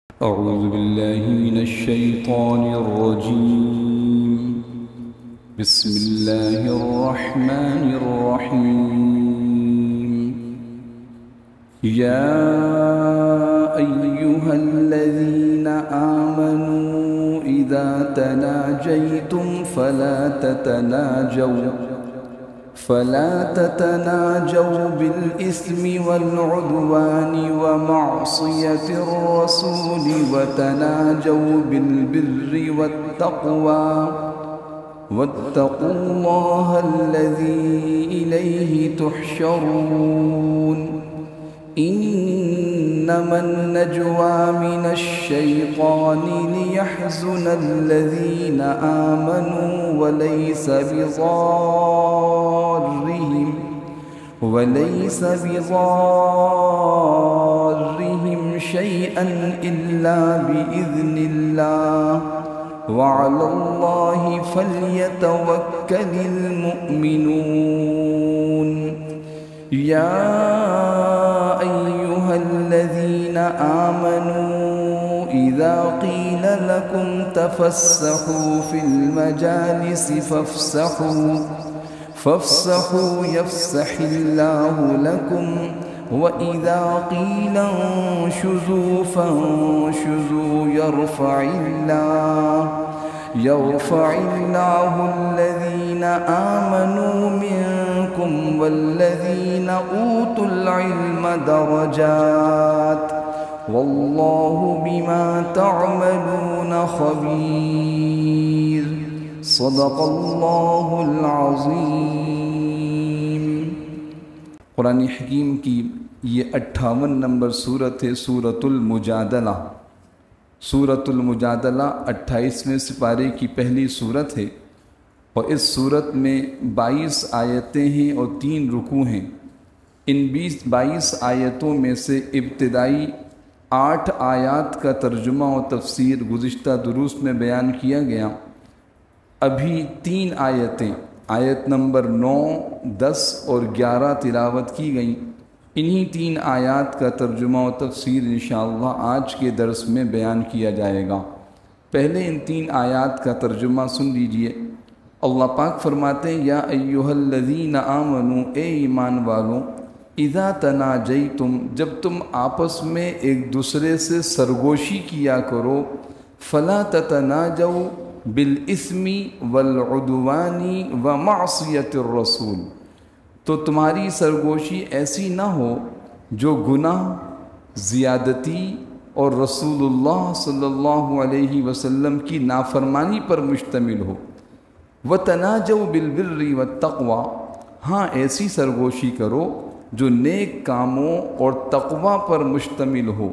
أعوذ بالله من الشيطان الرجيم. بسم الله الرحمن الرحيم. يا أيها الذين آمنوا إذا تناجيتم فلا تتناجوا بالإثم والعدوان ومعصية الرسول وتناجوا بالبر والتقوى واتقوا الله الذي إليه تحشرون. إنما النجوى من الشيطان ليحزن الذين آمنوا وليس بضارهم شيئا إلا بإذن الله وعلى الله فليتوكل المؤمنون. يا أيها الذين آمنوا إذا قيل لكم تفسحوا في المجالس فافسحوا يفسح الله لكم وإذا قيل انشزوا فانشزوا يرفع الله الذين آمنوا منكم والذين أوتوا العلم درجات والله بما تعملون خبير. صدق اللہ العظیم. قرآن حکیم کی یہ 58 نمبر صورت ہے سورۃ المجادلہ. سورۃ المجادلہ 28ویں سپارے کی پہلی صورت ہے اور اس صورت میں 22 آیتیں ہیں اور 3 رکوع ہیں. ان 22 آیتوں میں سے ابتدائی 8 آیات کا ترجمہ و تفسیر گزشتہ دروس میں بیان کیا گیا. ابھی 3 آیتیں آیت نمبر 9، 10 اور 11 تلاوت کی گئیں. انہی 3 آیات کا ترجمہ و تفسیر انشاءاللہ آج کے درس میں بیان کیا جائے گا. پہلے ان 3 آیات کا ترجمہ سن لیجئے. اللہ پاک فرماتے ہیں یا ایھا الذین آمنو، اے ایمان والوں، اذا تناجیتم، جب تم آپس میں ایک دوسرے سے سرگوشی کیا کرو، فلا تتناجوا بالاسم والعدوان ومعصیت الرسول، تو تمہاری سرگوشی ایسی نہ ہو جو گناہ، زیادتی اور رسول اللہ صلی اللہ علیہ وسلم کی نافرمانی پر مشتمل ہو. وتناجوا بالبر والتقوی، ہاں ایسی سرگوشی کرو جو نیک کاموں اور تقوی پر مشتمل ہو.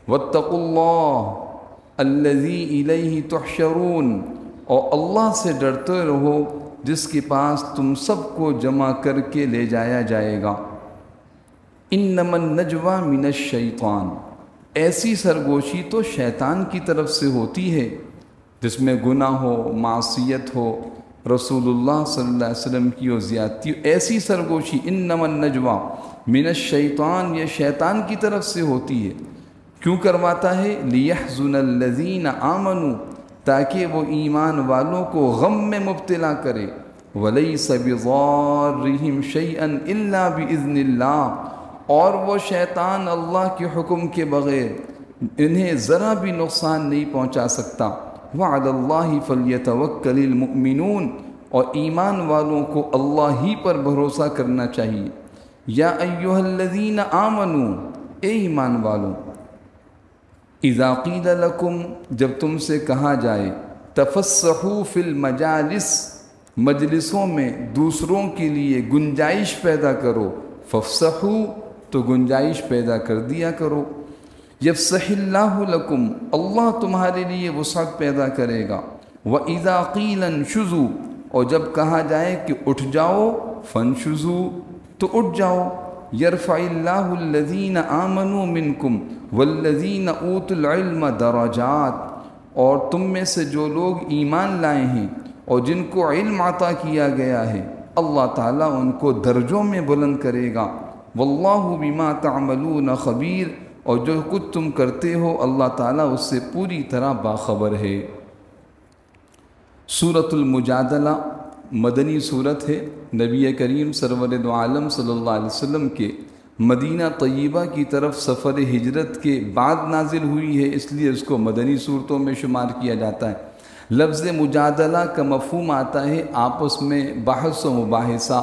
واتقوا اللہ الذی الیہ تحشرون، اور اللہ سے ڈرتے رہو جس کے پاس تم سب کو جمع کر کے لے جایا جائے گا. انما النجوى من الشیطان، ایسی سرگوشی تو شیطان کی طرف سے ہوتی ہے جس میں گناہ ہو، معصیت ہو، رسول اللہ صلی اللہ علیہ وسلم کی اور زیادتی. ایسی سرگوشی انما النجوى من الشیطان، یہ شیطان کی طرف سے ہوتی ہے. کیوں کرواتا ہے؟ لیحزن الذین آمنوا، تاکہ وہ ایمان والوں کو غم میں مبتلا کرے. ولیس بضارہم شیئا الا باذن اللہ، اور وہ شیطان اللہ کے حکم کے بغیر انہیں ذرا بھی نقصان نہیں پہنچا سکتا. وعلی اللہ فلیتوکل المؤمنون، اور ایمان والوں کو اللہ ہی پر بھروسہ کرنا چاہیے. یا ایھا الذین آمنوا، اے ایمان والوں، اذا قیل لکم، جب تم سے کہا جائے، تفسحوا فی المجالس، مجلسوں میں دوسروں کے لیے گنجائش پیدا کرو. فافسحوا، تو گنجائش پیدا کر دیا کرو. یفسح اللہ لکم، اللہ تمہارے لیے وسعت پیدا کرے گا. وَإِذَا قِيلَ انشُزُوا، اور جب کہا جائے کہ اٹھ جاؤ، فانشزوا، تو اٹھ جاؤ. یرفع اللہ الذین آمنوا منکم والذین اوتوا العلم درجات، اور تم میں سے جو لوگ ایمان لائے ہیں اور جن کو علم عطا کیا گیا ہے، اللہ تعالیٰ ان کو درجوں میں بلند کرے گا. واللہ بما تعملون خبیر، اور جو کچھ تم کرتے ہو اللہ تعالیٰ اس سے پوری طرح باخبر ہے۔ سورۃ المجادلہ مدنی صورت ہے، نبی کریم سرور دو عالم صلی اللہ علیہ وسلم کے مدینہ طیبہ کی طرف سفر ہجرت کے بعد نازل ہوئی ہے، اس لیے اس کو مدنی صورتوں میں شمار کیا جاتا ہے۔ لفظ مجادلہ کا مفہوم آتا ہے آپس میں بحث و مباحثہ،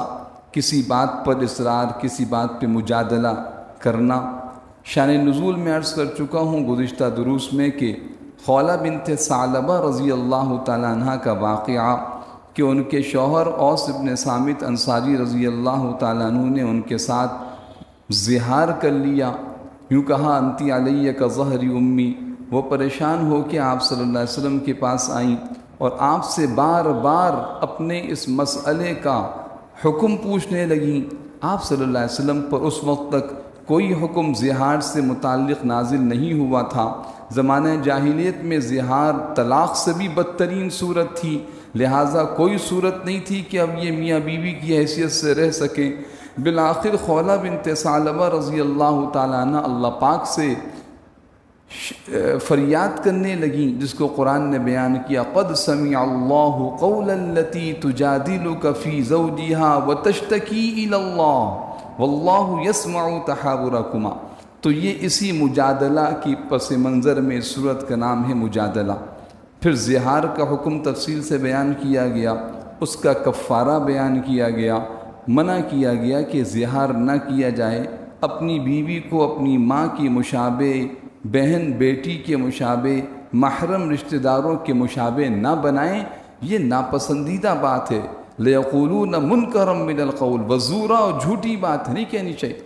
کسی بات پر اصرار، کسی بات پہ مجادلہ کرنا۔ شان نزول میں عرض کر چکا ہوں گزشتہ دروس میں کہ خولہ بنت ثعلبہ رضی اللہ تعالیٰ عنہ کا واقعہ کہ ان کے شوہر اوس بن صامت انصاری رضی اللہ تعالیٰ عنہ نے ان کے ساتھ زہار کر لیا، یوں کہا انتی علیہ کا ظہری امی۔ وہ پریشان ہو کے آپ صلی اللہ علیہ وسلم کے پاس آئیں اور آپ سے بار بار اپنے اس مسئلے کا حکم پوچھنے لگیں۔ آپ صلی اللہ علیہ وسلم پر اس وقت تک کوئی حکم زہار سے متعلق نازل نہیں ہوا تھا۔ زمانہ جاہلیت میں زہار طلاق سے بھی بدترین صورت تھی، لہٰذا کوئی صورت نہیں تھی کہ اب یہ میاں بیوی کی حیثیت سے رہ سکیں۔ بالآخر خولہ بنت ثعلبہ رضی اللہ تعالیٰ عنہ اللہ پاک سے فریاد کرنے لگیں، جس کو قرآن نے بیان کیا، قد سمع اللہ قول التی تجادلک فی زوجہا وتشتکی الی اللہ واللہ یسمع تحاورکما۔ تو یہ اسی مجادلہ کی پس منظر میں صورت کا نام ہے مجادلہ۔ پھر زہار کا حکم تفصیل سے بیان کیا گیا، اس کا کفارہ بیان کیا گیا، منع کیا گیا کہ زہار نہ کیا جائے، اپنی بیوی کو اپنی ماں کی مشابہ، بہن بیٹی کے مشابہ، محرم رشتہ داروں کے مشابہ نہ بنائیں، یہ ناپسندیدہ بات ہے۔ لَيَقُولُونَ مُنْكَرًا مِنَ الْقَوْلِ، وزورا اور جھوٹی بات نہیں کہنی چاہیے۔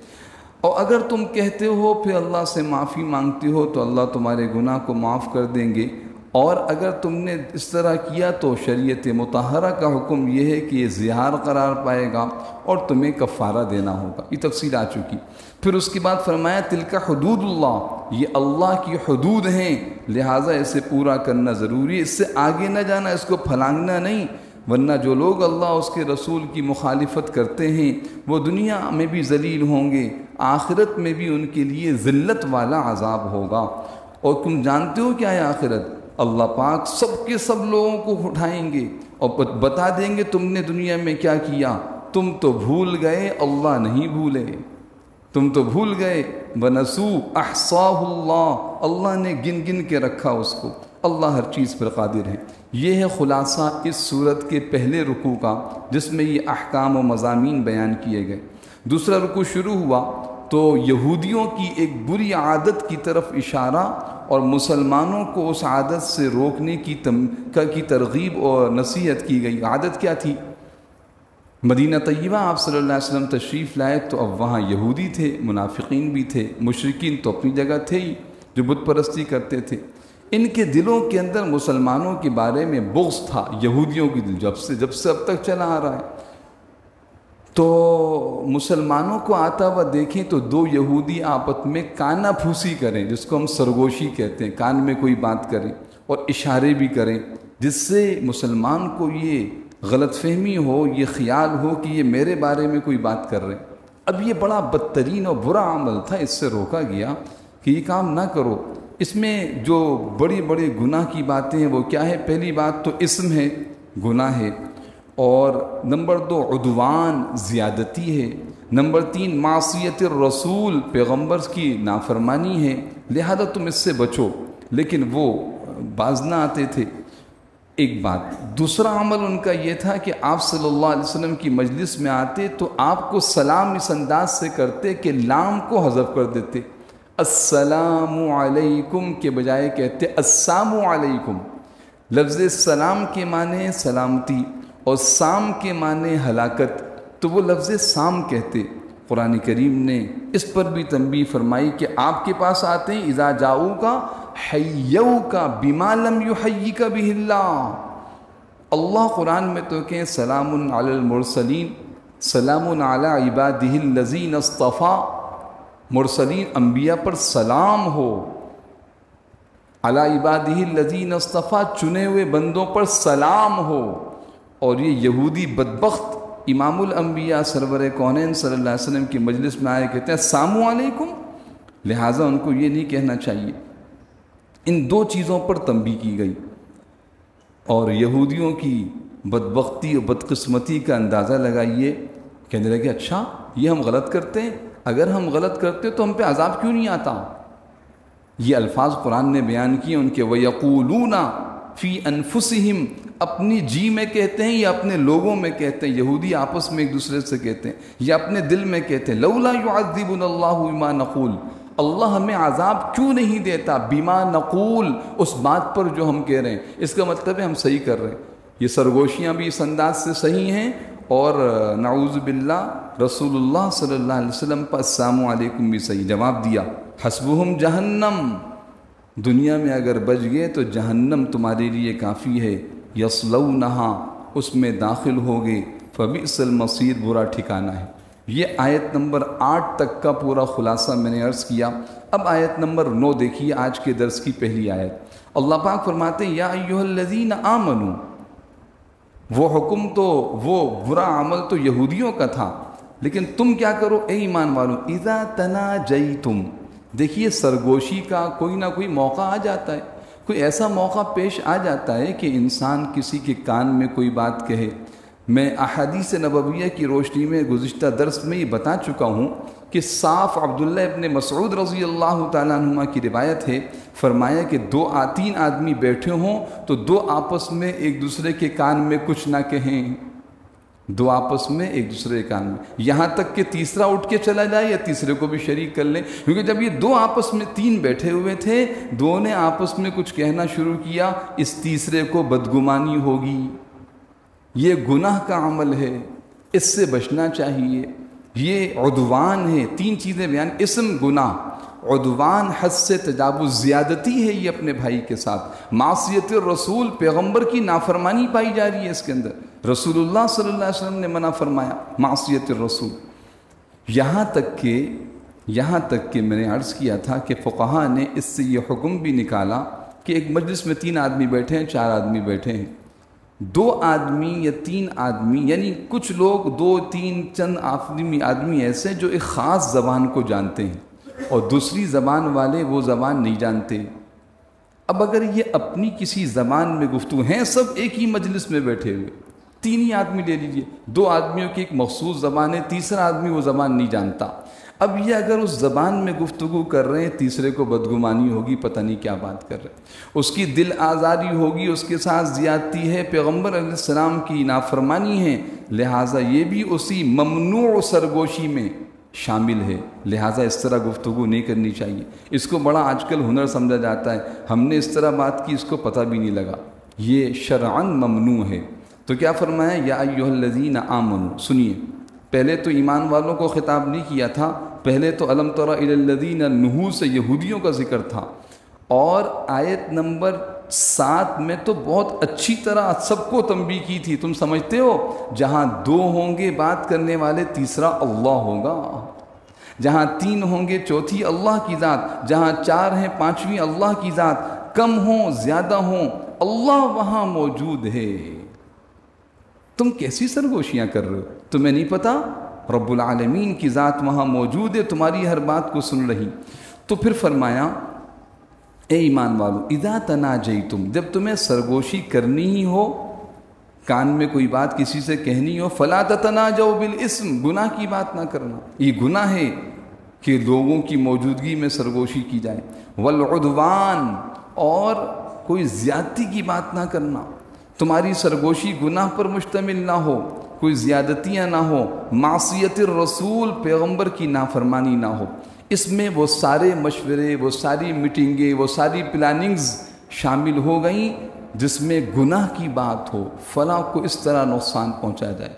اور اگر تم کہتے ہو پھر اللہ سے معافی مانگتے ہو تو اللہ تمہارے گناہ کو معاف کر دیں گے، اور اگر تم نے اس طرح کیا تو شریعت مطہرہ کا حکم یہ ہے کہ یہ زہار قرار پائے گا اور تمہیں کفارہ دینا ہوگا۔ یہ تفصیل آ چکی۔ پھر اس کے بعد فرمایا تلک حدود اللہ، یہ اللہ کی حدود ہیں، لہٰذا اسے پورا کرنا ضروری ہے، اس سے آگے نہ جانا، اس کو پھلانگنا نہیں، ورنہ جو لوگ اللہ اس کے رسول کی مخالفت کرتے ہیں وہ دنیا میں بھی ذلیل ہوں گے، آخرت میں بھی ان کے لیے ذلت والا عذاب ہوگا۔ اور تم جانتے ہو کیا ہے آخرت؟ اللہ پاک سب کے سب لوگوں کو اٹھائیں گے اور بتا دیں گے تم نے دنیا میں کیا کیا، تم تو بھول گئے، اللہ نہیں بھولے، تم تو بھول گئے۔ وَنَسُوا أَحْصَاهُ اللَّهُ، اللہ نے گن گن کے رکھا اس کو، اللہ ہر چیز پر قادر ہے۔ یہ ہے خلاصہ اس صورت کے پہلے رکوع کا، جس میں یہ احکام و مضامین بیان کیے گئے۔ دوسرا رکوع شروع ہوا تو یہودیوں کی ایک بری عادت کی طرف اشارہ اور مسلمانوں کو اس عادت سے روکنے کی ترغیب اور نصیحت کی گئی۔ عادت کیا تھی؟ مدینہ طیبہ آپ صلی اللہ علیہ وسلم تشریف لائے تو اب وہاں یہودی تھے، منافقین بھی تھے، مشرکین تو اپنی جگہ تھے ہی جو بت پرستی کرتے تھے۔ ان کے دلوں کے اندر مسلمانوں کے بارے میں بغض تھا، یہودیوں کی دل جب سے اب تک چلا آ رہا ہے۔ تو مسلمانوں کو آتا ہوا دیکھیں تو دو یہودی آپس میں کانا پھوسی کریں، جس کو ہم سرگوشی کہتے ہیں، کان میں کوئی بات کریں اور اشارے بھی کریں، جس سے مسلمان کو یہ غلط فہمی ہو، یہ خیال ہو کہ یہ میرے بارے میں کوئی بات کر رہے ہیں۔ اب یہ بڑا بدترین اور برا عمل تھا، اس سے روکا گیا کہ یہ کام نہ کرو۔ اس میں جو بڑی بڑی گناہ کی باتیں ہیں وہ کیا ہے؟ پہلی بات تو اسم ہے، گناہ ہے، اور نمبر 2 عدوان، زیادتی ہے، نمبر 3 معصیت الرسول، پیغمبر کی نافرمانی ہے، لہذا تم اس سے بچو۔ لیکن وہ باز نہ آتے تھے، ایک بات۔ دوسرا عمل ان کا یہ تھا کہ آپ صلی اللہ علیہ وسلم کی مجلس میں آتے تو آپ کو سلام اس انداز سے کرتے کہ لام کو حذف کر دیتے، السلام علیکم کے بجائے کہتے السلام علیکم۔ لفظ سلام کے معنی سلامتی اور سام کے معنی ہلاکت، تو وہ لفظ سام کہتے۔ قرآن کریم نے اس پر بھی تنبیہ فرمائی کہ آپ کے پاس آتے ہیں اذا جاؤکا حیوکا بما لم یحیک بہ اللہ۔ اللہ قرآن میں تو کہیں سلام علی المرسلین، سلام علی عبادہ الذین اصطفیٰ، مرسلین انبیاء پر سلام ہو، علی عبادہ الذین اصطفیٰ چنے ہوئے بندوں پر سلام ہو۔ اور یہ یہودی بدبخت امام الانبیاء سرور کونین صلی اللہ علیہ وسلم کی مجلس میں آئے کہتے ہیں السلام علیکم، لہٰذا ان کو یہ نہیں کہنا چاہیے۔ ان دو چیزوں پر تنبیہ کی گئی، اور یہودیوں کی بدبختی اور بدقسمتی کا اندازہ لگائیے، کہنے لگے اچھا یہ ہم غلط کرتے ہیں، اگر ہم غلط کرتے تو ہم پہ عذاب کیوں نہیں آتا؟ یہ الفاظ قرآن نے بیان کیے ان کے، وَيَقُولُونَ فِي أَنفُسِهِمْ، اپنی جی میں کہتے ہیں یا اپنے لوگوں میں کہتے ہیں، یہودی آپس میں ایک دوسرے سے کہتے ہیں یا اپنے دل میں کہتے ہیں، لولا يعذبنا اللہ بما نقول، اللہ ہمیں عذاب کیوں نہیں دیتا بما نقول، اس بات پر جو ہم کہہ رہے ہیں۔ اس کا مطلب ہے ہم صحیح کر رہے ہیں۔ یہ سرگوشیاں بھی اس انداز سے صحیح ہیں، اور نعوذ باللہ رسول اللہ صلی اللہ علیہ وسلم پر السلام علیکم بھی صحیح جواب دیا، حسبہم جہنم، دنیا میں اگر بچ گئے تو جہنم تمہارے لیے کافی ہے، یصلونہا، اس میں داخل ہوگے، فبئس المصیر، برا ٹھکانہ ہے۔ یہ آیت نمبر 8 تک کا پورا خلاصہ میں نے عرض کیا۔ اب آیت نمبر 9 دیکھیے، آج کے درس کی پہلی آیت۔ اللہ پاک فرماتے ہیں یا ایھا الذین آمنوا، وہ حکم تو، وہ برا عمل تو یہودیوں کا تھا، لیکن تم کیا کرو اے ایمان والو، اذا تناجیتم، دیکھیے سرگوشی کا کوئی نہ کوئی موقع آ جاتا ہے، کوئی ایسا موقع پیش آ جاتا ہے کہ انسان کسی کے کان میں کوئی بات کہے۔ میں احادیث نبویہ کی روشنی میں گزشتہ درس میں یہ بتا چکا ہوں کہ صاف عبداللہ ابن مسعود رضی اللہ تعالیٰ عنہ کی روایت ہے، فرمایا کہ 2-3 آدمی بیٹھے ہوں تو 2 آپس میں ایک دوسرے کے کان میں کچھ نہ کہیں، 2 آپس میں ایک دوسرے کے کان میں، یہاں تک کہ تیسرا اٹھ کے چلا جائے یا تیسرے کو بھی شریک کر لیں، کیونکہ جب یہ 2 آپس میں 3 بیٹھے ہوئے تھے، 2 نے آپس میں کچھ کہنا شروع کیا، اس تیسرے کو بدگمانی ہوگی، یہ گناہ کا عمل ہے، اس سے بچنا چاہیے، یہ عدوان ہے۔ 3 چیزیں بیان، اسم گناہ، عدوان حد سے تجاوز، زیادتی ہے یہ اپنے بھائی کے ساتھ، معصیت الرسول، پیغمبر کی نافرمانی پائی جا رہی ہے اس کے اندر، رسول اللہ صلی اللہ علیہ وسلم نے منع فرمایا معصیت الرسول۔ یہاں تک کہ میں نے عرض کیا تھا کہ فقہاء نے اس سے یہ حکم بھی نکالا کہ ایک مجلس میں 3 آدمی بیٹھے ہیں، 4 آدمی بیٹھے ہیں، 2 آدمی یا 3 آدمی، یعنی کچھ لوگ 2-3 چند آدمی ایسے جو ایک خاص زبان کو جانتے ہیں اور دوسری زبان والے وہ زبان نہیں جانتے۔ اب اگر یہ اپنی کسی زبان میں گفتگو ہیں، سب ایک ہی مجلس میں بیٹھے ہوئے، 3 ہی آدمی لے لیجئے، 2 آدمیوں کی ایک مخصوص زبان ہے، تیسرا آدمی وہ زبان نہیں جانتا، اب یہ اگر اس زبان میں گفتگو کر رہے ہیں، تیسرے کو بدگمانی ہوگی، پتہ نہیں کیا بات کر رہے ہیں، اس کی دل آزاری ہوگی، اس کے ساتھ زیادتی ہے، پیغمبر علیہ السلام کی نافرمانی ہے، لہٰذا یہ بھی اسی ممنوع سرگوشی میں شامل ہے، لہٰذا اس طرح گفتگو نہیں کرنی چاہیے۔ اس کو بڑا آج کل ہنر سمجھا جاتا ہے، ہم نے اس طرح بات کی، اس کو پتہ بھی نہیں لگا، یہ شرعاً ممنوع ہے۔ تو کیا فرمایا یا ایھا الذین آمنوا، سنیے، پہلے تو ایمان والوں کو خطاب نہیں کیا تھا، پہلے تو الم تر الی الذین نہوا سے یہودیوں کا ذکر تھا، اور آیت نمبر 7 میں تو بہت اچھی طرح سب کو تنبیہ کی تھی۔ تم سمجھتے ہو جہاں 2 ہوں گے بات کرنے والے، تیسرا اللہ ہوگا، جہاں 3 ہوں گے چوتھی اللہ کی ذات، جہاں 4 ہیں 5ویں اللہ کی ذات، کم ہوں زیادہ ہوں اللہ وہاں موجود ہے۔ تم کیسی سرگوشیاں کر رہے ہو؟ تمہیں نہیں پتہ رب العالمین کی ذات وہاں موجود ہے، تمہاری ہر بات کو سن رہی۔ تو پھر فرمایا اے ایمان والو اذا تناجیتم، جب تمہیں سرگوشی کرنی ہی ہو، کان میں کوئی بات کسی سے کہنی ہو، فلا تتناجوا بالاسم، گناہ کی بات نہ کرنا، یہ گناہ ہے کہ لوگوں کی موجودگی میں سرگوشی کی جائے، والعدوان، اور کوئی زیادتی کی بات نہ کرنا، تمہاری سرگوشی گناہ پر مشتمل نہ ہو، کوئی زیادتیاں نہ ہو، معصیت الرسول، پیغمبر کی نافرمانی نہ ہو، اس میں وہ سارے مشورے، وہ ساری میٹنگیں، وہ ساری پلاننگز شامل ہو گئیں جس میں گناہ کی بات ہو، فلاں کو اس طرح نقصان پہنچا جائے،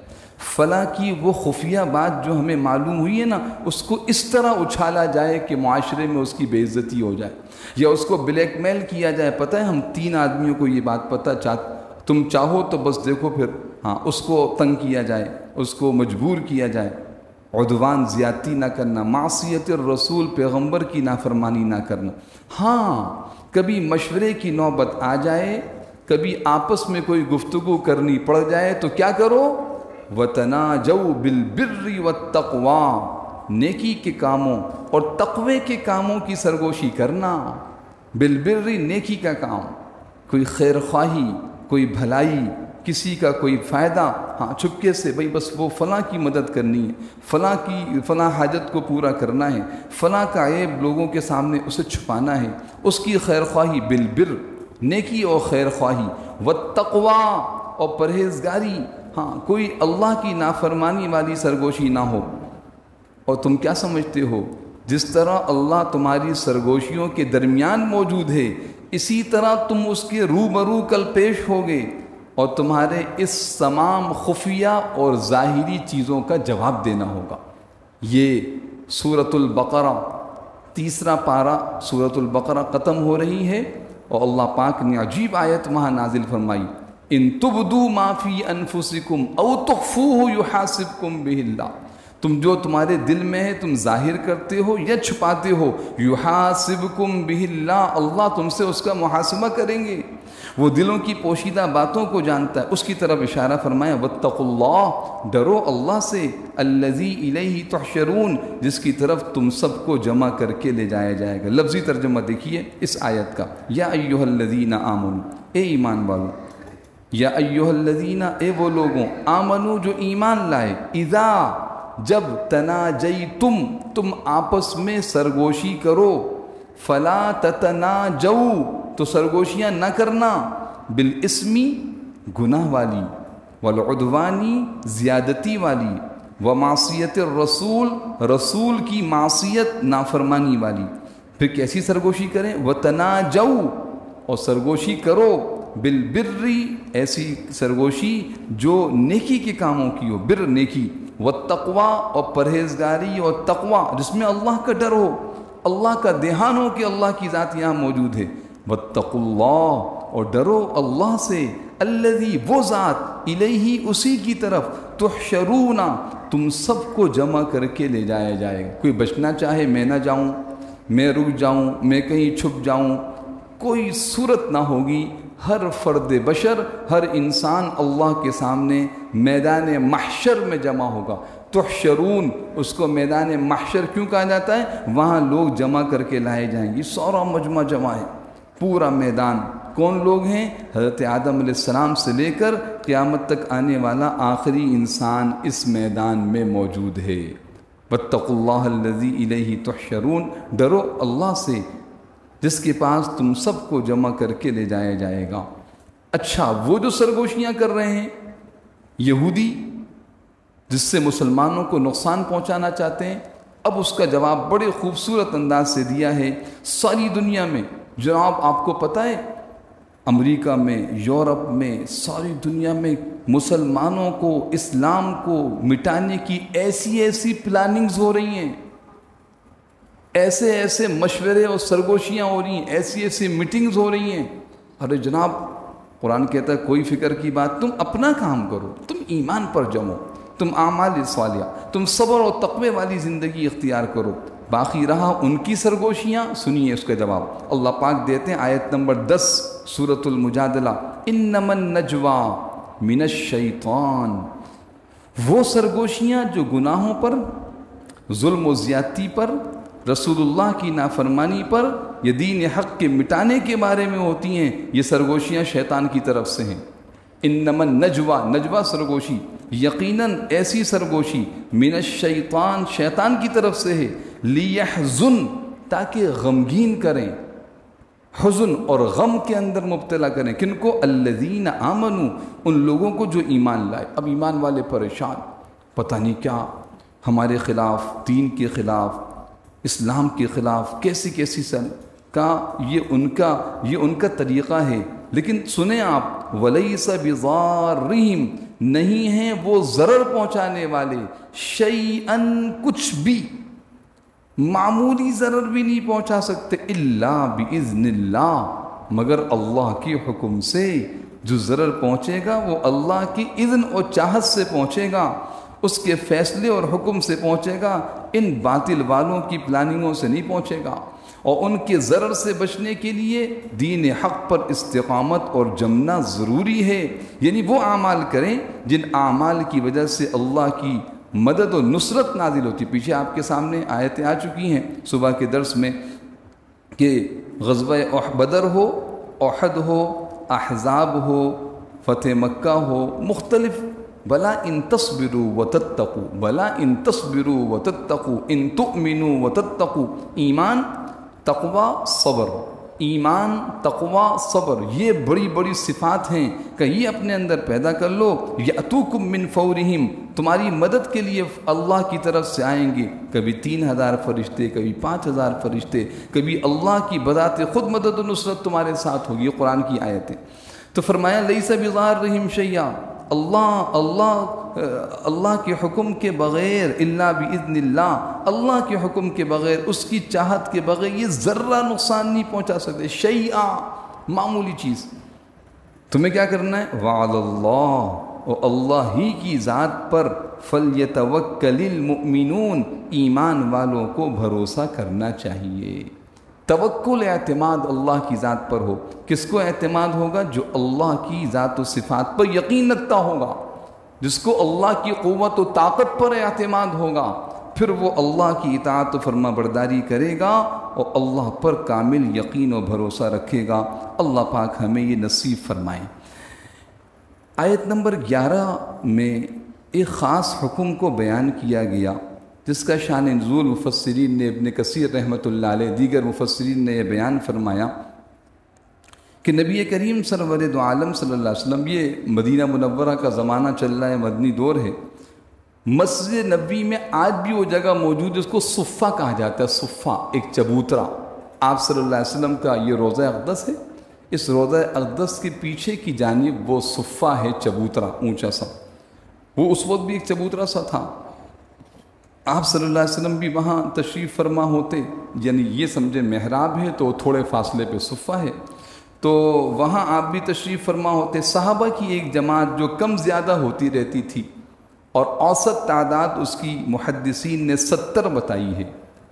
فلاں کی وہ خفیہ بات جو ہمیں معلوم ہوئی ہے نا، اس کو اس طرح اچھالا جائے کہ معاشرے میں اس کی بے عزتی ہو جائے، یا اس کو بلیک میل کیا جائے، پتہ ہے ہم 3 آدمیوں کو یہ بات پتہ، تم چاہو تو بس دیکھو پھر، ہاں اس کو تنگ کیا جائے، اس کو مجبور کیا جائے، عدوان، زیادتی نہ کرنا، معصیت الرسول، پیغمبر کی نافرمانی نہ کرنا۔ ہاں کبھی مشورے کی نوبت آ جائے، کبھی آپس میں کوئی گفتگو کرنی پڑ جائے تو کیا کرو، وَتَنَاجَوْا بِالْبِرِّ وَالتَّقْوَىٰ، نیکی کے کاموں اور تقوی کے کاموں کی سرگوشی کرنا، بالبر نیکی کا کام، کوئی خیر خواہی، کوئی بھلائی، کسی کا کوئی فائدہ، ہاں چپکے سے بھئی بس وہ فلاں کی مدد کرنی ہے، فلاں حاجت کو پورا کرنا ہے، فلاں کا عیب لوگوں کے سامنے اسے چھپانا ہے، اس کی خیر خواہی، بالبر نیکی اور خیر خواہی، والتقوی اور پرہیزگاری، ہاں کوئی اللہ کی نافرمانی والی سرگوشی نہ ہو۔ اور تم کیا سمجھتے ہو جس طرح اللہ تمہاری سرگوشیوں کے درمیان موجود ہے، اسی طرح تم اس کے روبرو کل پیش ہوگے اور تمہارے اس تمام خفیہ اور ظاہری چیزوں کا جواب دینا ہوگا۔ یہ سورۃ البقرہ تیسرا پارہ سورۃ البقرہ ختم ہو رہی ہے اور اللہ پاک نے عجیب آیت وہاں نازل فرمائی، ان تبدوا ما فی انفسکم او تخفوہ یحاسبکم بہ اللہ، تم جو تمہارے دل میں ہے تم ظاہر کرتے ہو یا چھپاتے ہو، یحاسبکم بہ اللہ، اللہ تم سے اس کا محاسبہ کریں گے، وہ دلوں کی پوشیدہ باتوں کو جانتا ہے۔ اس کی طرف اشارہ فرمایا، واتقوا اللہ، ڈرو اللہ سے، الذی الیہ تحشرون، جس کی طرف تم سب کو جمع کر کے لے جایا جائے گا۔ لفظی ترجمہ دیکھیے اس آیت کا، یا ایھا الذین آمنوا، اے ایمان والو، یا ایھا الذین، اے وہ لوگوں، آمنو جو ایمان لائے، اذا جب تناجیتم تم آپس میں سرگوشی کرو، فلا تتناجوا تو سرگوشیاں نہ کرنا، بالاسمی گناہ والی، والعدوانی زیادتی والی، ومعصیت الرسول رسول کی معصیت نافرمانی والی۔ پھر کیسی سرگوشی کریں؟ وتناجوا اور سرگوشی کرو، بالبر ایسی سرگوشی جو نیکی کے کاموں کی ہو، بر نیکی، والتقوی اور پرہیزگاری اور تقوی جس میں اللہ کا ڈر ہو، اللہ کا دھیان ہو کہ اللہ کی ذات یہاں موجود ہے۔ واتقوا اللہ اور ڈرو اللہ سے، الذی وہ ذات، الیہ اسی کی طرف، تحشرون تم سب کو جمع کر کے لے جایا جائے گا۔ کوئی بچنا چاہے میں نہ جاؤں، میں رک جاؤں، میں کہیں چھپ جاؤں، کوئی صورت نہ ہوگی۔ ہر فرد بشر، ہر انسان اللہ کے سامنے میدان محشر میں جمع ہوگا۔ تحشرون اس کو میدان محشر کیوں کہا جاتا ہے؟ وہاں لوگ جمع کر کے لائے جائیں گے، سارا مجمع جمع ہے، پورا میدان۔ کون لوگ ہیں؟ حضرت آدم علیہ السلام سے لے کر قیامت تک آنے والا آخری انسان اس میدان میں موجود ہے۔ واتقوا اللہ الذی الیہ تحشرون، ڈرو اللہ سے جس کے پاس تم سب کو جمع کر کے لے جایا جائے گا۔ اچھا، وہ جو سرگوشیاں کر رہے ہیں یہودی، جس سے مسلمانوں کو نقصان پہنچانا چاہتے ہیں، اب اس کا جواب بڑے خوبصورت انداز سے دیا ہے۔ ساری دنیا میں جناب آپ کو پتہ ہے، امریکہ میں، یورپ میں، ساری دنیا میں مسلمانوں کو، اسلام کو مٹانے کی ایسی پلاننگز ہو رہی ہیں، ایسے مشورے اور سرگوشیاں ہو رہی ہیں، ایسی میٹنگز ہو رہی ہیں۔ ارے جناب، قرآن کہتا ہے کوئی فکر کی بات، تم اپنا کام کرو، تم ایمان پر جمو، تم اعمال صالحہ، تم صبر و تقوی والی زندگی اختیار کرو۔ باقی رہا ان کی سرگوشیاں، سنیے اس کا جواب اللہ پاک دیتے ہیں، آیت نمبر 10 سورۃ المجادلہ، انما النجوى من الشیطان، وہ سرگوشیاں جو گناہوں پر، ظلم و زیادتی پر، رسول اللہ کی نافرمانی پر یا دین حق کے مٹانے کے بارے میں ہوتی ہیں، یہ سرگوشیاں شیطان کی طرف سے ہیں۔ انما النجوى، نجوہ سرگوشی، یقیناً ایسی سرگوشی، من الشیطان شیطان کی طرف سے ہے، لیحزن تاکہ غمگین کریں، حزن اور غم کے اندر مبتلا کریں، کن کو؟ الذین آمنوا، ان لوگوں کو جو ایمان لائے۔ اب ایمان والے پریشان، پتہ نہیں کیا ہمارے خلاف، دین کے خلاف، اسلام کے خلاف کیسی سن کا، یہ ان کا طریقہ ہے۔ لیکن سنیں آپ، وَلَيْسَ بِضَارِّهِمْ، نہیں ہیں وہ ضرر پہنچانے والے، شَيْئًا کچھ بھی، معمولی ضرر بھی نہیں پہنچا سکتے، إِلَّا بِإِذْنِ اللَّهِ، مگر اللہ کے حکم سے۔ جو ضرر پہنچے گا وہ اللہ کی اذن اور چاہت سے پہنچے گا، اس کے فیصلے اور حکم سے پہنچے گا، ان باطل والوں کی پلاننگوں سے نہیں پہنچے گا۔ اور ان کے ضرر سے بچنے کے لیے دین حق پر استقامت اور جمنا ضروری ہے، یعنی وہ اعمال کریں جن اعمال کی وجہ سے اللہ کی مدد و نصرت نازل ہوتی. پیچھے آپ کے سامنے آیتیں آ چکی ہیں صبح کے درس میں کہ غزوہ بدر ہو، احد ہو، احزاب ہو، فتح مکہ ہو، مختلف بلا ان تصبروا وتتقوا، بلا ان تصبروا وتتقوا ان تؤمنوا وتتقوا. ایمان، تقوی، صبر. ایمان، تقوی، صبر، یہ بڑی بڑی صفات ہیں کہ یہ اپنے اندر پیدا کر لو. یأتوکم من فورہم، تمہاری مدد کے لیے اللہ کی طرف سے آئیں گے. کبھی 3000 فرشتے، کبھی 5000 فرشتے، کبھی اللہ کی بذات خود مدد و نصرت تمہارے ساتھ ہوگی. یہ قرآن کی آیتیں. تو فرمایا لیس بضارہم شیئا، اللہ کے حکم کے بغیر، الا باذن اللہ، اللہ کے حکم کے بغیر، اس کی چاہت کے بغیر یہ ذرہ نقصان نہیں پہنچا سکتے. شیئا، معمولی چیز. تمہیں کیا کرنا ہے؟ وعلی اللہ، اور اللہ ہی کی ذات پر فلیتوکل المؤمنون، ایمان والوں کو بھروسہ کرنا چاہیے. توکل، اعتماد اللہ کی ذات پر ہو. کس کو اعتماد ہوگا؟ جو اللہ کی ذات و صفات پر یقین رکھتا ہوگا، جس کو اللہ کی قوت و طاقت پر اعتماد ہوگا، پھر وہ اللہ کی اطاعت و فرما برداری کرے گا اور اللہ پر کامل یقین و بھروسہ رکھے گا. اللہ پاک ہمیں یہ نصیب فرمائے. آیت نمبر 11 میں ایک خاص حکم کو بیان کیا گیا جس کا شان نزول مفسرین نے، ابن کثیر رحمۃ اللہ علیہ، دیگر مفسرین نے یہ بیان فرمایا کہ نبی کریم سرور دو عالم صلی اللہ علیہ وسلم، یہ مدینہ منورہ کا زمانہ چل رہا ہے، مدنی دور ہے. مسجد نبوی میں آج بھی وہ جگہ موجود ہے، اس کو صفہ کہا جاتا ہے. صفہ، ایک چبوترا. آپ صلی اللہ علیہ وسلم کا یہ روضہ اقدس ہے. اس روضہ اقدس کے پیچھے کی جانب وہ صفہ ہے، چبوترا اونچا سا. وہ اس وقت بھی ایک چبوترا سا تھا. آپ صلی اللہ علیہ وسلم بھی وہاں تشریف فرما ہوتے، یعنی یہ سمجھے محراب ہے تو تھوڑے فاصلے پہ صفہ ہے، تو وہاں آپ بھی تشریف فرما ہوتے. صحابہ کی ایک جماعت جو کم زیادہ ہوتی رہتی تھی اور اوسط تعداد اس کی محدثین نے 70 بتائی ہے.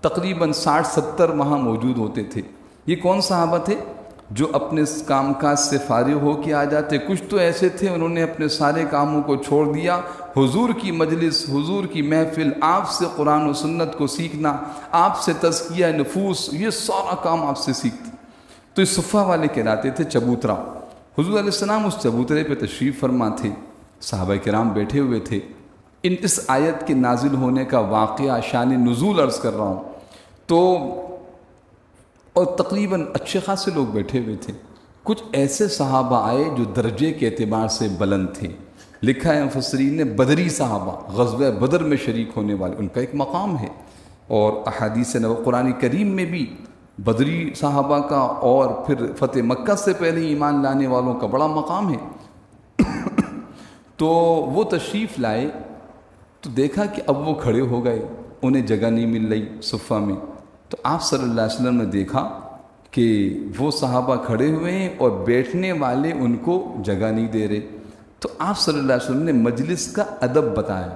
تقریباً 60-70 وہاں موجود ہوتے تھے. یہ کون صحابہ تھے؟ جو اپنے کام کاج سے فارغ ہو کے آ جاتے. کچھ تو ایسے تھے انہوں نے اپنے سارے کاموں کو چھوڑ دیا، حضور کی مجلس، حضور کی محفل، آپ سے قرآن و سنت کو سیکھنا، آپ سے تزکیہ نفوس، یہ سارا کام آپ سے سیکھتے. تو اس صفہ والے کہلاتے تھے چبوترا. حضور علیہ السلام اس چبوترے پہ تشریف فرما تھے. صحابہ کرام بیٹھے ہوئے تھے. اس آیت کے نازل ہونے کا واقعہ، شان نزول عرض کر رہا ہوں. تو اور تقریباً اچھے خاصے لوگ بیٹھے ہوئے تھے. کچھ ایسے صحابہ آئے جو درجے کے اعتبار سے بلند تھے. لکھا ہے مفسرین نے بدری صحابہ، غزوہ بدر میں شریک ہونے والے، ان کا ایک مقام ہے. اور احادیث نبوی قرآن کریم میں بھی بدری صحابہ کا اور پھر فتح مکہ سے پہلے ایمان لانے والوں کا بڑا مقام ہے. تو وہ تشریف لائے تو دیکھا کہ اب وہ کھڑے ہو گئے، انہیں جگہ نہیں مل رہی صفہ میں. تو آپ صلی اللہ علیہ وسلم نے دیکھا کہ وہ صحابہ کھڑے ہوئے ہیں اور بیٹھنے والے ان کو جگہ نہیں دے رہے. تو آپ صلی اللہ علیہ وسلم نے مجلس کا ادب بتایا.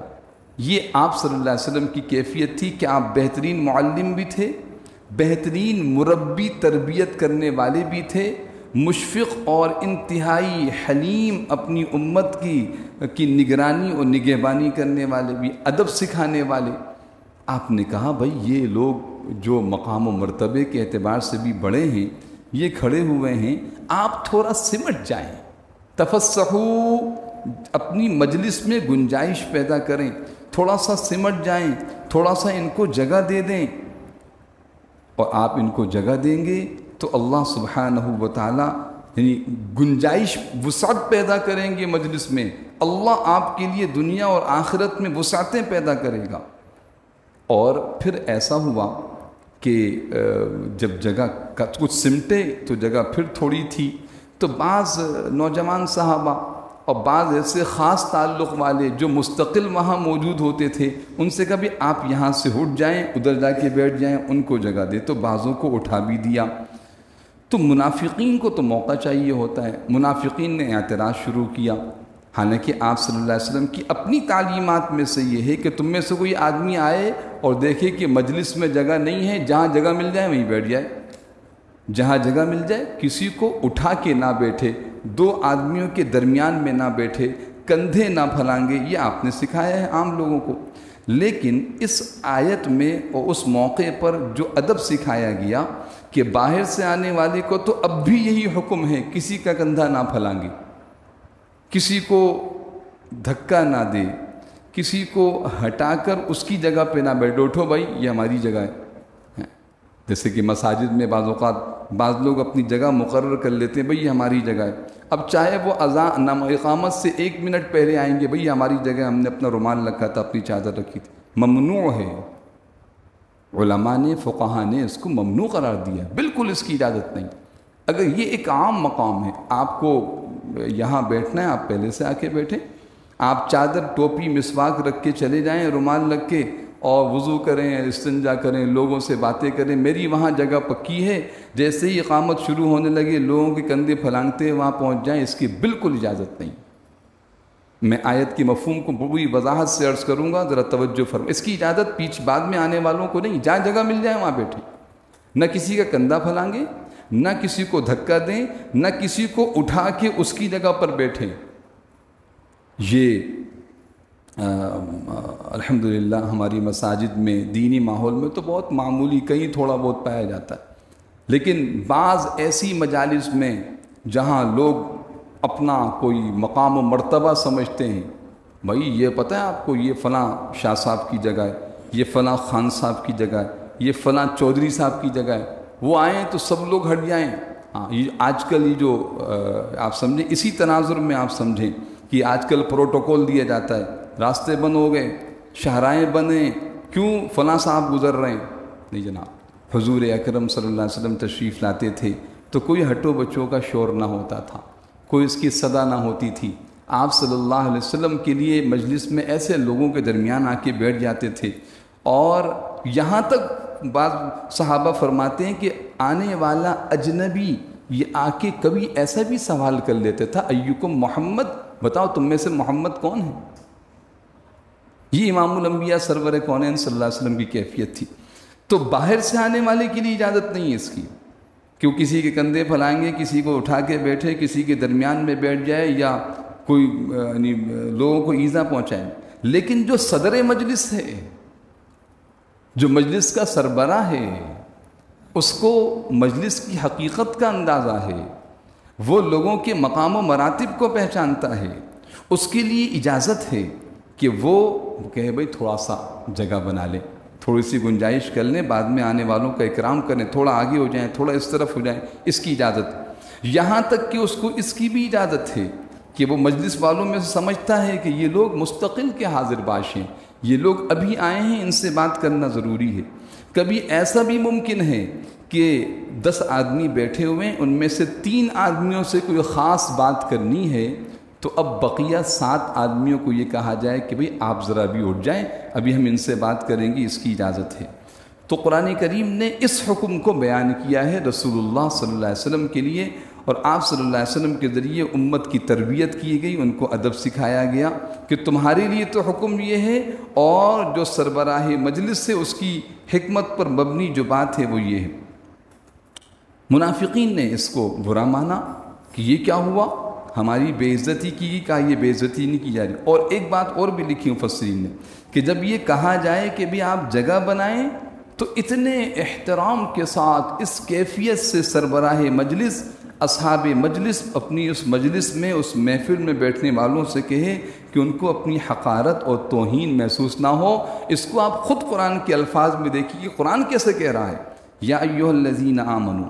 یہ آپ صلی اللہ علیہ وسلم کی کیفیت تھی کہ آپ بہترین معلم بھی تھے، بہترین مربی تربیت کرنے والے بھی تھے، مشفق اور انتہائی حلیم اپنی امت کی نگرانی اور نگہبانی کرنے والے بھی، ادب سکھانے والے. آپ نے کہا بھائی یہ لوگ جو مقام و مرتبے کے اعتبار سے بھی بڑے ہیں، یہ کھڑے ہوئے ہیں، آپ تھوڑا سمٹ جائیں، تفسحوا، اپنی مجلس میں گنجائش پیدا کریں، تھوڑا سا سمٹ جائیں، تھوڑا سا ان کو جگہ دے دیں. اور آپ ان کو جگہ دیں گے تو اللہ سبحانہ و تعالی یعنی گنجائش، وسعت پیدا کریں گے مجلس میں. اللہ آپ کے لیے دنیا اور آخرت میں وسعتیں پیدا کرے گا. اور پھر ایسا ہوا کہ جب جگہ کا کچھ سمٹے تو جگہ پھر تھوڑی تھی. تو بعض نوجوان صحابہ اور بعض ایسے خاص تعلق والے جو مستقل وہاں موجود ہوتے تھے، ان سے کبھی آپ یہاں سے اٹھ جائیں، ادھر جا کے بیٹھ جائیں، ان کو جگہ دے. تو بعضوں کو اٹھا بھی دیا. تو منافقین کو تو موقع چاہیے ہوتا ہے. منافقین نے اعتراض شروع کیا. حالانکہ آپ صلی اللہ علیہ وسلم کی اپنی تعلیمات میں سے یہ ہے کہ تم میں سے کوئی آدمی آئے اور دیکھے کہ مجلس میں جگہ نہیں ہے، جہاں جگہ مل جائے وہیں بیٹھ جائے. جہاں جگہ مل جائے، کسی کو اٹھا کے نہ بیٹھے، دو آدمیوں کے درمیان میں نہ بیٹھے، کندھے نہ پھلانگے. یہ آپ نے سکھایا ہے عام لوگوں کو. لیکن اس آیت میں اور اس موقع پر جو ادب سکھایا گیا کہ باہر سے آنے والے کو تو اب بھی یہی حکم ہے، کسی کا کندھا نہ پھلانگے، کسی کو دھکا نہ دے، کسی کو ہٹا کر اس کی جگہ پہ نہ بیٹھو، اٹھو بھائی یہ ہماری جگہ ہے۔ جیسے کہ مساجد میں بعض اوقات بعض لوگ اپنی جگہ مقرر کر لیتے ہیں، بھئی یہ ہماری جگہ ہے، اب چاہے وہ اذان اقامت سے 1 منٹ پہلے آئیں گے، بھئی ہماری جگہ، ہم نے اپنا رومال رکھا تھا، اپنی چادر رکھی تھی، ممنوع ہے۔ علماء نے، فقہاء نے اس کو ممنوع قرار دیا، بالکل اس کی اجازت نہیں۔ اگر یہ ایک عام مقام ہے، آپ کو یہاں بیٹھنا ہے، آپ پہلے سے آ کے بیٹھیں، آپ چادر، ٹوپی، مسواک رکھ کے چلے جائیں، رومال رکھ کے، اور وضو کریں، استنجا کریں، لوگوں سے باتیں کریں، میری وہاں جگہ پکی ہے، جیسے ہی اقامت شروع ہونے لگے لوگوں کے کندھے پھلانگتے وہاں پہنچ جائیں، اس کی بالکل اجازت نہیں۔ میں آیت کی مفہوم کو پوری وضاحت سے عرض کروں گا، ذرا توجہ فرمائیں۔ اس کی اجازت پیچھے بعد میں آنے والوں کو نہیں، جہاں جگہ مل جائے وہاں بیٹھیں، نہ کسی کا کندھا پھلانگیں، نہ کسی کو دھکا دیں، نہ کسی کو اٹھا کے اس کی جگہ پر بیٹھیں۔ یہ الحمدللہ ہماری مساجد میں، دینی ماحول میں تو بہت معمولی، کہیں تھوڑا بہت پایا جاتا ہے، لیکن بعض ایسی مجالس میں جہاں لوگ اپنا کوئی مقام و مرتبہ سمجھتے ہیں، بھائی یہ پتہ ہے آپ کو، یہ فلاں شاہ صاحب کی جگہ ہے، یہ فلاں خان صاحب کی جگہ ہے، یہ فلاں چودھری صاحب کی جگہ ہے، وہ آئیں تو سب لوگ ہٹ جائیں۔ ہاں، یہ آج کل یہ جو آپ سمجھیں، اسی تناظر میں آپ سمجھیں کہ آج کل پروٹوکول دیا جاتا ہے، راستے بند ہو گئے، شاہراہیں بند ہیں، کیوں؟ فلاں صاحب گزر رہے ہیں۔ نہیں جناب، حضور اکرم صلی اللہ علیہ وسلم تشریف لاتے تھے تو کوئی ہٹو بچوں کا شور نہ ہوتا تھا، کوئی اس کی صدا نہ ہوتی تھی۔ آپ صلی اللہ علیہ وسلم کے لیے مجلس میں ایسے لوگوں کے درمیان آ کے بیٹھ جاتے تھے، اور یہاں تک بعض صحابہ فرماتے ہیں کہ آنے والا اجنبی یہ آ کے کبھی ایسا بھی سوال کر لیتا تھا، ایکم محمد، بتاؤ تم میں سے محمد کون ہے؟ یہ امام الانبیاء سرور کونین صلی اللہ علیہ وسلم کی کیفیت تھی۔ تو باہر سے آنے والے کے لیے اجازت نہیں ہے اس کی، کہ وہ کسی کے کندھے پھلائیں گے، کسی کو اٹھا کے بیٹھے، کسی کے درمیان میں بیٹھ جائے، یا کوئی یعنی لوگوں کو ایذا پہنچائے۔ لیکن جو صدر مجلس ہے، جو مجلس کا سربراہ ہے، اس کو مجلس کی حقیقت کا اندازہ ہے، وہ لوگوں کے مقام و مراتب کو پہچانتا ہے، اس کے لیے اجازت ہے کہ وہ کہے بھئی تھوڑا سا جگہ بنا لیں، تھوڑی سی گنجائش کر لیں، بعد میں آنے والوں کا اکرام کریں، تھوڑا آگے ہو جائیں، تھوڑا اس طرف ہو جائیں، اس کی اجازت۔ یہاں تک کہ اس کو اس کی بھی اجازت ہے کہ وہ مجلس والوں میں سمجھتا ہے کہ یہ لوگ مستقل کے حاضر باش ہیں، یہ لوگ ابھی آئے ہیں، ان سے بات کرنا ضروری ہے۔ کبھی ایسا بھی ممکن ہے کہ 10 آدمی بیٹھے ہوئے ہیں، ان میں سے 3 آدمیوں سے کوئی خاص بات کرنی ہے، تو اب بقیہ 7 آدمیوں کو یہ کہا جائے کہ بھئی آپ ذرا بھی اٹھ جائیں، ابھی ہم ان سے بات کریں گے، اس کی اجازت ہے۔ تو قرآن کریم نے اس حکم کو بیان کیا ہے رسول اللہ صلی اللہ علیہ وسلم کے لیے، اور آپ صلی اللہ علیہ وسلم کے ذریعے امت کی تربیت کی گئی، ان کو ادب سکھایا گیا کہ تمہارے لیے تو حکم یہ ہے، اور جو سربراہ مجلس سے اس کی حکمت پر مبنی جو بات ہے وہ یہ ہے۔ منافقین نے اس کو برا مانا کہ یہ کیا ہوا، ہماری بے عزتی کی گئی، کہا یہ بے عزتی نہیں کی جا رہی۔ اور ایک بات اور بھی لکھی مفسرین نے کہ جب یہ کہا جائے کہ بھی آپ جگہ بنائیں، تو اتنے احترام کے ساتھ اس کیفیت سے سربراہ مجلس، اصحاب مجلس اپنی اس مجلس میں، اس محفل میں بیٹھنے والوں سے کہے کہ ان کو اپنی حقارت اور توہین محسوس نہ ہو۔ اس کو آپ خود قرآن کے الفاظ میں دیکھیے کہ قرآن کیسے کہہ رہا ہے، یا ایھا الذین آمنوا،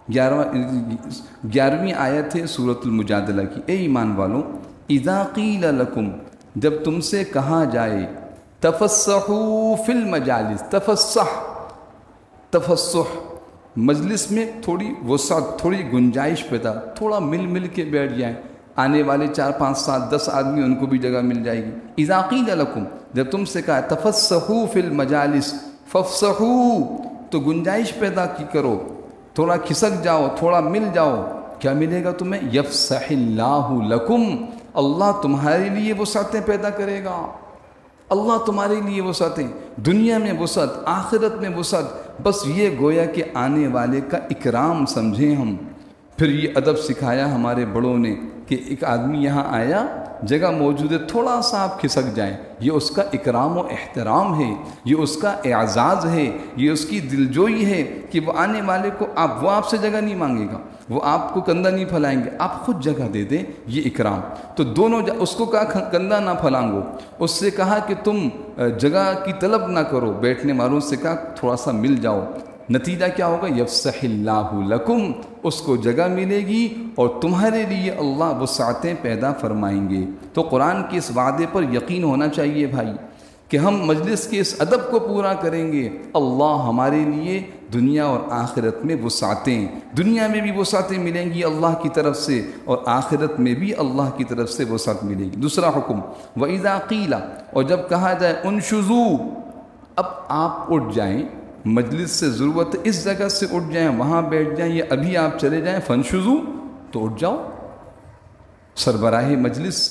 11ویں آیت ہے سورۃ المجادلہ کی، اے ایمان والوں، اذا قیل لکم، جب تم سے کہا جائے، تفسحوا فی المجالس، تفسح مجلس میں تھوڑی وسعت، تھوڑی گنجائش پیدا، تھوڑا مل کے بیٹھ جائیں، آنے والے 4 5 7 10 آدمی ان کو بھی جگہ مل جائے گی۔ اذا قیل لکم، جب تم سے کہا تفسحوا فی المجالس، فافسحوا، تو گنجائش پیدا کی کرو، تھوڑا کھسک جاؤ، تھوڑا مل جاؤ۔ کیا ملے گا تمہیں؟ یفسح اللہ لکم، اللہ تمہارے لیے وسعتیں پیدا کرے گا، اللہ تمہارے لیے وسعتیں، دنیا میں وسعت، آخرت میں وسعت۔ بس یہ گویا کہ آنے والے کا اکرام سمجھیں ہم۔ پھر یہ ادب سکھایا ہمارے بڑوں نے کہ ایک آدمی یہاں آیا جگہ موجود ہے، تھوڑا سا آپ کھسک جائیں، یہ اس کا اکرام و احترام ہے، یہ اس کا اعزاز ہے، یہ اس کی دلجوئی ہے کہ وہ آنے والے کو وہ آپ سے جگہ نہیں مانگے گا، وہ آپ کو کندھا نہیں پھیلائیں گے، آپ خود جگہ دے دیں، یہ اکرام۔ تو دونوں اس کو کہا کندھا نہ پھیلاؤ، اس سے کہا کہ تم جگہ کی طلب نہ کرو، بیٹھنے والوں سے کہا تھوڑا سا مل جاؤ، نتیجہ کیا ہوگا؟ یفسح اللہ لکم، اس کو جگہ ملے گی اور تمہارے لیے اللہ وسعتیں پیدا فرمائیں گے۔ تو قرآن کے اس وعدے پر یقین ہونا چاہیے بھائی کہ ہم مجلس کے اس ادب کو پورا کریں گے، اللہ ہمارے لیے دنیا اور آخرت میں وسعتیں، دنیا میں بھی وسعتیں ملیں گی اللہ کی طرف سے اور آخرت میں بھی اللہ کی طرف سے وسعت ملے گی۔ دوسرا حکم وَإِذَا قِيلَ، اور جب کہا جائے انشزوا، اب آپ اٹھ جائیں، مجلس سے ضرورت اس جگہ سے اٹھ جائیں، وہاں بیٹھ جائیں، یا ابھی آپ چلے جائیں، فانشزوا، تو اٹھ جاؤ، سربراہ مجلس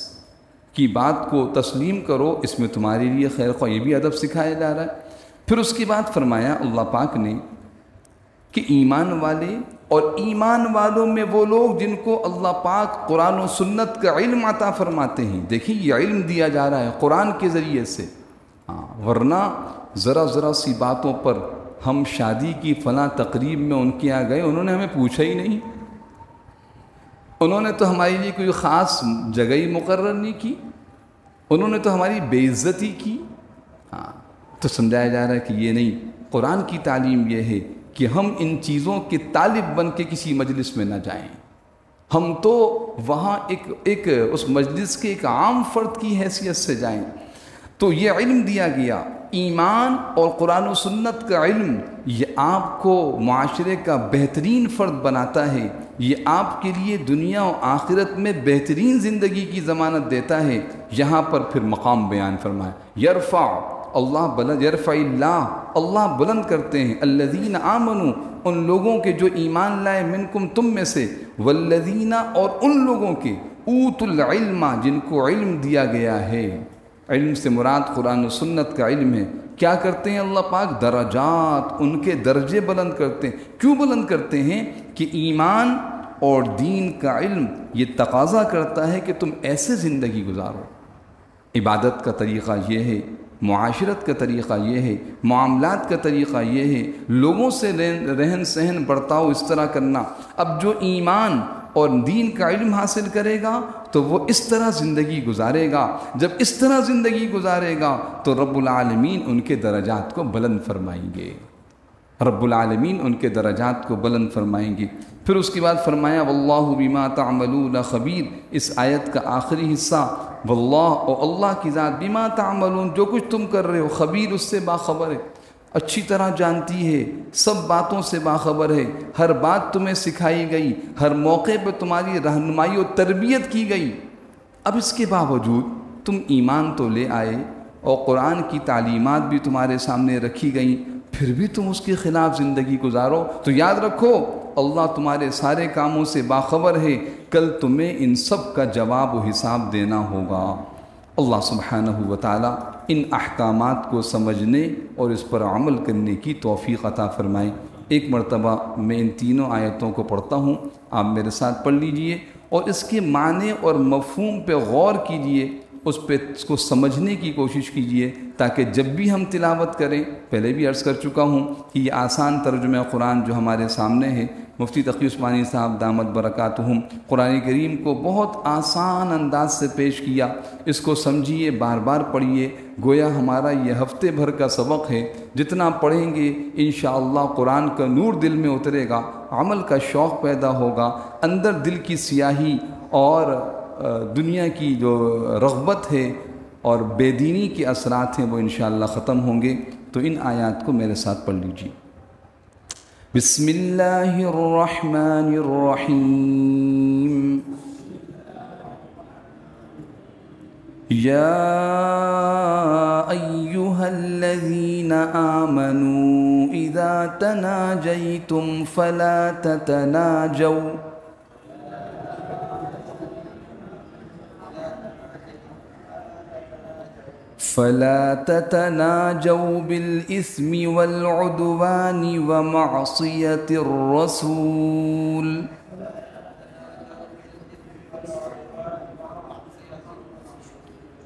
کی بات کو تسلیم کرو، اس میں تمہارے لیے خیر خواہ، یہ بھی ادب سکھایا جا رہا ہے۔ پھر اس کے بعد فرمایا اللہ پاک نے کہ ایمان والے اور ایمان والوں میں وہ لوگ جن کو اللہ پاک قرآن و سنت کا علم عطا فرماتے ہیں، دیکھیں یہ علم دیا جا رہا ہے قرآن کے ذریعے سے، ورنہ ذرا سی باتوں پر ہم شادی کی فلاں تقریب میں ان کے یہاں گئے، انہوں نے ہمیں پوچھا ہی نہیں، انہوں نے تو ہمارے لیے کوئی خاص جگہ ہی مقرر نہیں کی، انہوں نے تو ہماری بے عزتی کی۔ تو سمجھایا جا رہا ہے کہ یہ نہیں، قرآن کی تعلیم یہ ہے کہ ہم ان چیزوں کے طالب بن کے کسی مجلس میں نہ جائیں، ہم تو وہاں ایک اس مجلس کے ایک عام فرد کی حیثیت سے جائیں۔ تو یہ علم دیا گیا، ایمان اور قرآن و سنت کا علم، یہ آپ کو معاشرے کا بہترین فرد بناتا ہے، یہ آپ کے لیے دنیا و آخرت میں بہترین زندگی کی ضمانت دیتا ہے۔ یہاں پر پھر مقام بیان فرمایا، یرفع اللہ بلند، یرفع اللہ بلند کرتے ہیں، الذین آمنوا، ان لوگوں کے جو ایمان لائے، منکم تم میں سے، والذین اور ان لوگوں کے، اوتوا العلم جن کو علم دیا گیا ہے۔ علم سے مراد قرآن و سنت کا علم ہے۔ کیا کرتے ہیں اللہ پاک؟ درجات، ان کے درجے بلند کرتے ہیں۔ کیوں بلند کرتے ہیں؟ کہ ایمان اور دین کا علم یہ تقاضا کرتا ہے کہ تم ایسے زندگی گزارو، عبادت کا طریقہ یہ ہے، معاشرت کا طریقہ یہ ہے، معاملات کا طریقہ یہ ہے، لوگوں سے رہن سہن برتاؤ اس طرح کرنا۔ اب جو ایمان اور دین کا علم حاصل کرے گا تو وہ اس طرح زندگی گزارے گا، جب اس طرح زندگی گزارے گا تو رب العالمین ان کے درجات کو بلند فرمائیں گے، رب العالمین ان کے درجات کو بلند فرمائیں گے۔ پھر اس کے بعد فرمایا واللہ بما تعملون خبیر، اس آیت کا آخری حصہ، واللہ اور اللہ کی ذات، بما تعملون جو کچھ تم کر رہے ہو، خبیر اس سے باخبر ہے، اچھی طرح جانتی ہے، سب باتوں سے باخبر ہے، ہر بات تمہیں سکھائی گئی، ہر موقع پہ تمہاری رہنمائی و تربیت کی گئی۔ اب اس کے باوجود تم ایمان تو لے آئے اور قرآن کی تعلیمات بھی تمہارے سامنے رکھی گئیں، پھر بھی تم اس کے خلاف زندگی گزارو، تو یاد رکھو اللہ تمہارے سارے کاموں سے باخبر ہے، کل تمہیں ان سب کا جواب و حساب دینا ہوگا۔ اللہ سبحانہ و تعالیٰ ان احکامات کو سمجھنے اور اس پر عمل کرنے کی توفیق عطا فرمائے۔ ایک مرتبہ میں ان تینوں آیتوں کو پڑھتا ہوں، آپ میرے ساتھ پڑھ لیجئے اور اس کے معنی اور مفہوم پہ غور کیجئے، اس کو سمجھنے کی کوشش کیجئے، تاکہ جب بھی ہم تلاوت کریں، پہلے بھی عرض کر چکا ہوں کہ یہ آسان ترجمہ قرآن جو ہمارے سامنے ہے، مفتی تقی عثمانی صاحب دامت برکاتہم قرآن کریم کو بہت آسان انداز سے پیش کیا، اس کو سمجھیے، بار بار پڑھیے، گویا ہمارا یہ ہفتے بھر کا سبق ہے، جتنا پڑھیں گے انشاءاللہ قرآن کا نور دل میں اترے گا، عمل کا شوق پیدا ہوگا، اندر دل کی سیاہی اور دنیا کی جو رغبت ہے اور بے دینی کے اثرات ہیں وہ انشاءاللہ ختم ہوں گے۔ تو ان آیات کو میرے ساتھ پڑھ لیجیے۔ بسم اللہ الرحمن الرحیم، یا ایہا الذین آمنوا اذا تناجیتم فلا تتناجوا بالإثم والعدوان ومعصية الرسول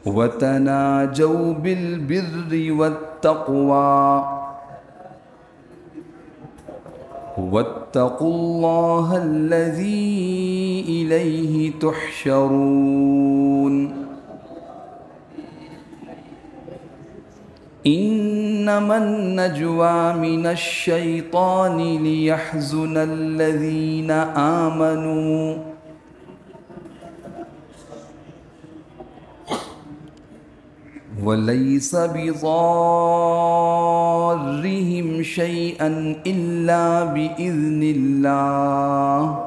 وتناجوا بالبر والتقوى واتقوا الله الذي إليه تحشرون إنما النجوى من الشيطان ليحزن الذين آمنوا وليس بضارهم شيئا إلا بإذن الله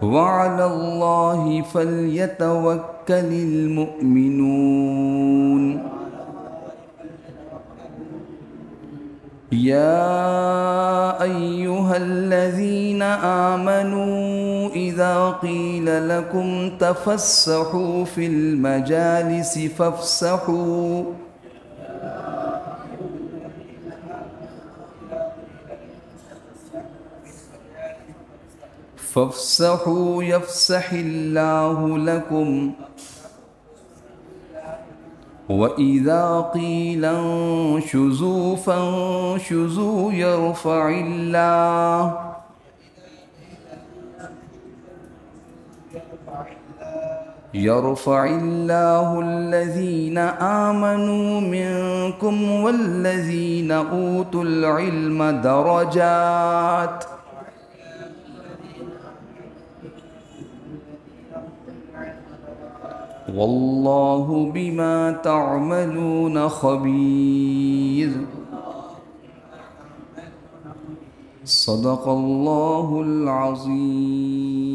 وعلى الله فليتوكل المؤمنون يا أيها الذين آمنوا إذا قيل لكم تفسحوا في المجالس فافسحوا يفسح الله لكم وإذا قيل انشزوا فانشزوا يرفع الله الذين آمنوا منكم والذين أوتوا العلم درجات والله بما تعملون خبير صدق الله العظيم.